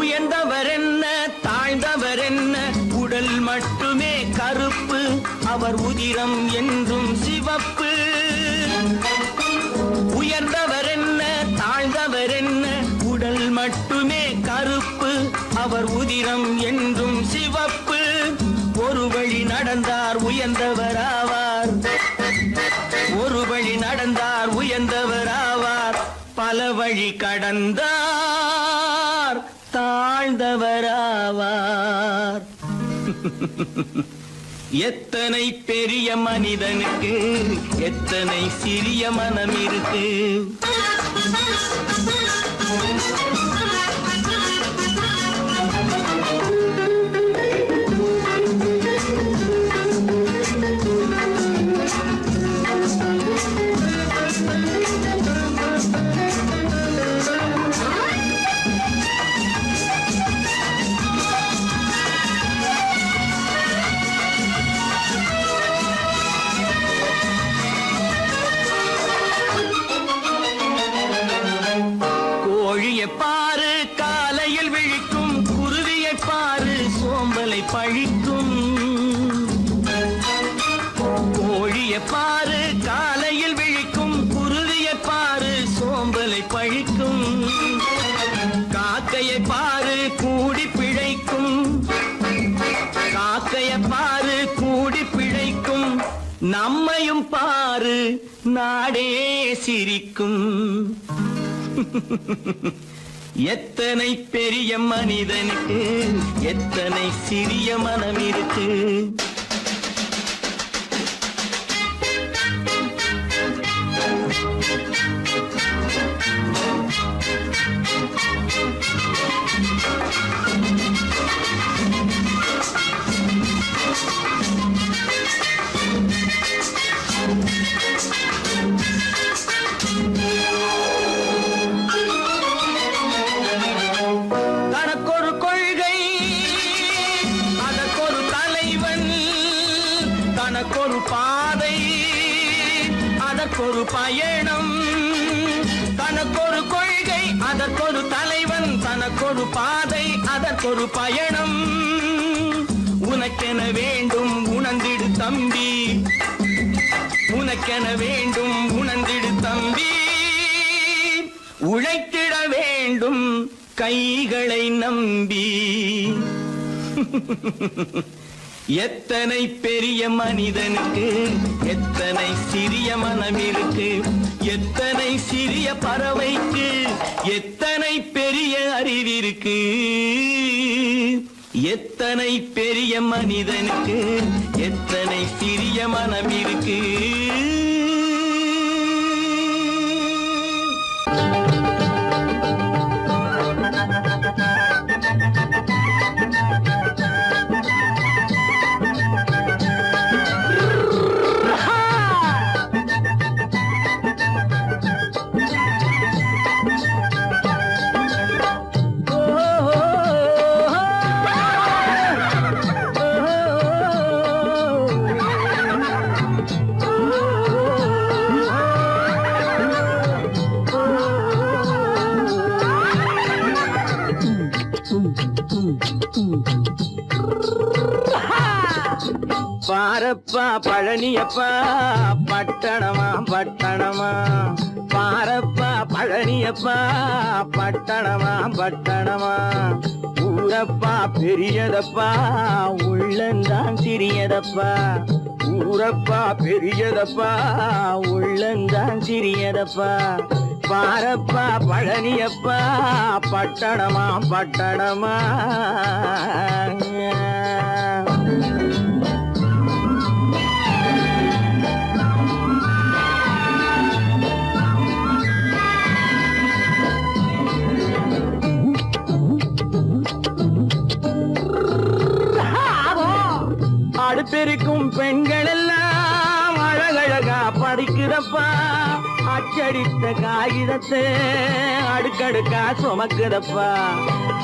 உயர்ந்தவர் என்ன தாழ்ந்தவர் என்ன, உடல் மட்டுமே கருப்பு, அவர் உதிரம் என்றும் சிவப்பு. உயர்ந்தவர் என்ன தாழ்ந்தவர் என்ன, உடல் மட்டுமே கருப்பு, அவர் உதிரம் என்றும் சிவப்பு. ஒரு வழி நடந்தார் உயர்ந்தவர் ஆவார், ஒரு வழி நடந்தார் உயர்ந்தவர் ஆவார். பல வழி கடந்தார் தாழ்ந்தவராவார். எத்தனை பெரிய மனிதனுக்கு எத்தனை சிறிய மனம் இருக்கு. பாரு காலையில் விழிக்கும் குருவியை பாரு சோம்பலை பழிக்கும். கோழியை பாரு காலையில் விழிக்கும் குருவியை பாரு சோம்பலை பழிக்கும். காக்கையை பாரு கூடி பிழைக்கும், காக்கையை பாரு கூடி பிழைக்கும். நம்மையும் பாரு நாடே சிரிக்கும். எத்தனை பெரிய மனிதனுக்கு எத்தனை சிறிய மனம் இருக்கு. தனக்கொரு கொள்கை அதற்கொரு தலைவன், தனக்கொரு பாதை அதற்கொரு பயணம். தனக்கொரு கொள்கை அதற்கொரு தலைவன், தனக்கொரு பாதை அதற்கொரு பயணம். உனக்கென வேண்டும் உணர்ந்திடு தம்பி, உனக்கென வேண்டும் உணர்ந்திடு தம்பி. உழைத்திட வேண்டும் கைகளை நம்பி. எத்தனை பெரிய மனிதனுக்கு எத்தனை சிறிய மனம் இருக்கு. எத்தனை சிறிய பறவைக்கு எத்தனை பெரிய அறிவிருக்கு. எத்தனை பெரிய மனிதனுக்கு எத்தனை சிறிய மனம் இருக்கு. பாரப்பா பழனியப்பா பட்டணமா பட்டணமா பாரப்பா பழனியப்பா பட்டணமா பட்டணமா ஊரப்பா பெரியதப்பா உள்ளந்தான் சிறியதப்பா ஊரப்பா பெரியதப்பா உள்ளந்தான் சிறியதப்பா பாரப்பா பழனியப்பா பட்டணமா பட்டணமா அடுப்பெருக்கும் பெண்கள் எல்லாம் அழகழகா படிக்குதப்பா அச்சடித்த காகிதத்தை அடுக்கடுக்கா சுமக்குதப்பா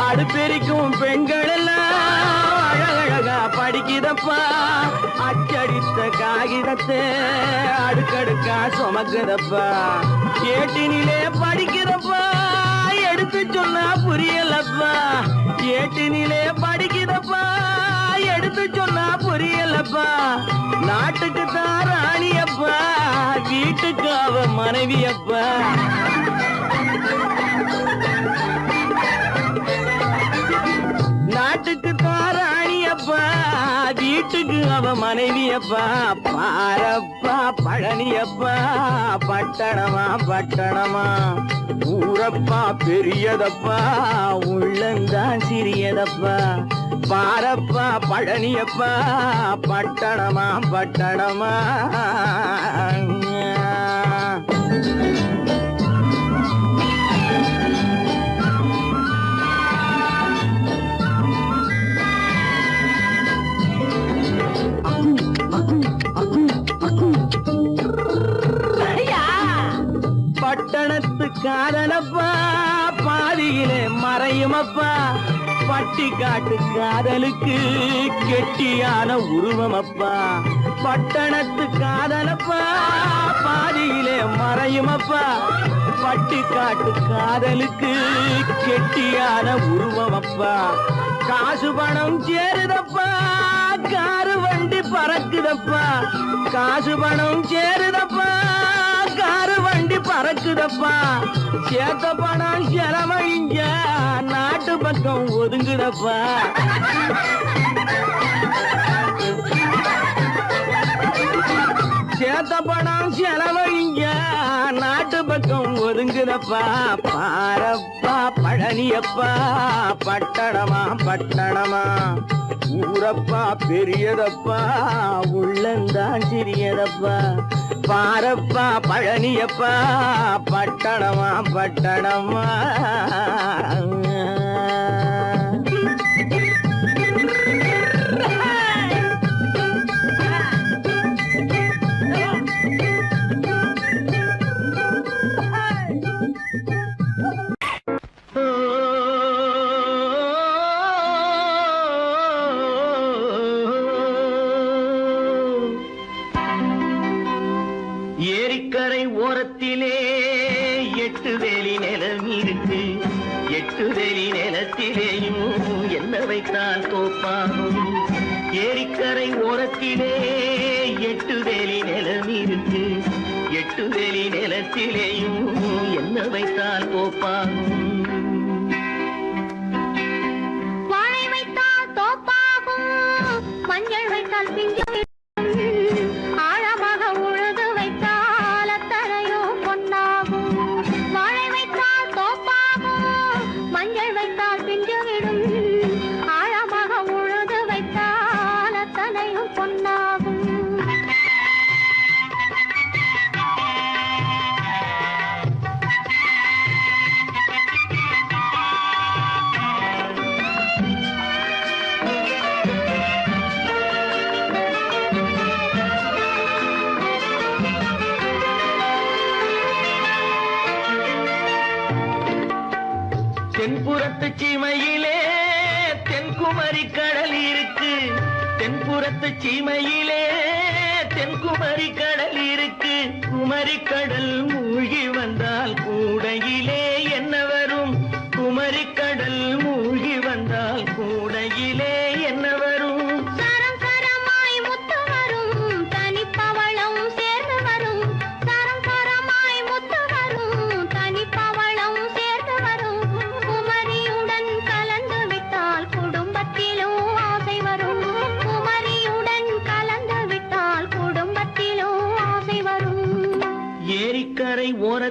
அடுப்பெருக்கும் பெண்கள் எல்லாம் அழகழகா படிக்குதப்பா அச்சடித்த காகிதத்தை அடுக்கடுக்கா சுமக்குதப்பா ஏட்டினிலே படிக்குதப்பா எடுத்து சொன்னா புரியலப்பா ஏட்டினிலே படிக்குதப்பா எடுத்து சொன்னா புரியலப்பா நாட்டுக்கு தான் ராணியப்பா வீட்டுக்கு அவ மனைவியப்பா நாட்டுக்கு தான் ராணியப்பா வீட்டுக்கு அவ மனைவியப்பா பாரப்பா பழனியப்பா பட்டணமா பட்டணமா ஊரப்பா பெரியதப்பா உள்ளந்தான் சிறியதப்பா பாரப்பா பழனியப்பா பட்டணமா பட்டணமா பட்டணத்து காதலப்பா பாதியிலே மறையுமப்பா பட்டி காட்டு காதலுக்கு கெட்டியான உருவமப்பா பட்டணத்து காதலப்பா பாதியிலே மறையுமப்பா பட்டி காட்டு காதலுக்கு கெட்டியான உருவமப்பா காசு பணம் சேருதப்பா காரு வண்டி பறக்குதப்பா காசு பணம் சேருதப்பா காரு வண்டி பறக்குதப்பா சேத்த பணம் செலவழிங்க நாட்டு பக்கம் ஒதுங்குதப்பா சேத்த பணம் செலவழிங்க நாட்டு பக்கம் ஒதுங்குதப்பா பாரப்பா பழனியப்பா பட்டணமா பட்டணமா ஊரப்பா பெரியதப்பா உள்ளந்தான் சிறியதப்பா பாரப்பா பழனியப்பா பட்டணமா பட்டணமா ஏரிக்கரை ஓரத்திலே 8 வேலி நிலம் இருக்கு 8 வேலி நிலத்திலேயும் என்ன வைத்தால் தோப்பாகும் ஏரிக்கரை ஓரத்திலே 8 வேலி நிலம் இருக்கு 8 வேலி நிலத்திலேயும் என்ன வைத்தால் தோப்பாகும் வாழை வைத்தால் தோப்பாகும் மஞ்சள் வைத்தால் பிஞ்சு ஆழமாக உழுது வைத்தால் அத்தனையோ பொன்னாகும் வாழை வைத்தால் தோப்பாகும் மஞ்சள் வைத்தால் பிஞ்சு விடும் ஆழமாக உழுது வைத்தால் அத்தனையோ பொன்னாகும் தென்புறத்து சீமையிலே தென்குமரி கடல் இருக்கு தென்புறத்து சீமையிலே தென்குமரி கடல் இருக்கு குமரி கடல் மூழ்கி வந்தால் கூடையிலே என்ன வரும் குமரி கடல் மூழ்கி வந்தால் கூடையிலே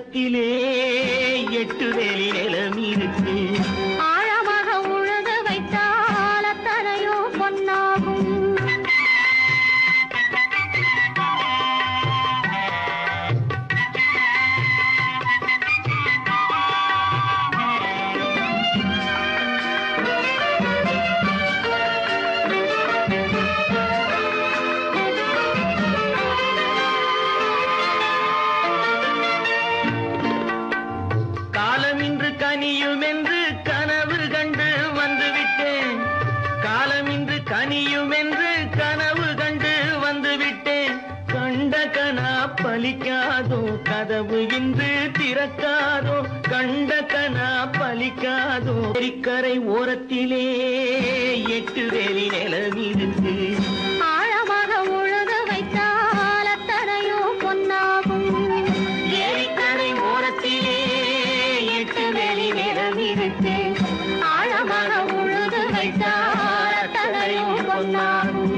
ஓரத்திலே 8 வேலி நிலம் இருக்கு. ஆழமாக உழுது வைத்தால் அத்தனையோ பொன்னாகும். காலம் இன்று கனியும் என்று கனவு கண்டு வந்துவிட்டேன். காலம் இன்று கனியும் என்று கனவு கண்டு வந்துவிட்டேன். கண்ட கனா பலிக்காதோ, கதவு இன்று திறக்காதோ. கண்ட கனா பலிக்காதோ. ஏரிக்கரை ஓரத்திலே 8 வேலி நிலம் இருக்கு. ஆழமாக உழுது வைத்தால் அத்தனையோ பொன்னாகும். ஏரிக்கரை ஓரத்திலே 8 வேலி நிலம் இருக்கு. ஆழமாக உழுது வைத்தால் அத்தனையோ பொன்னாகும்.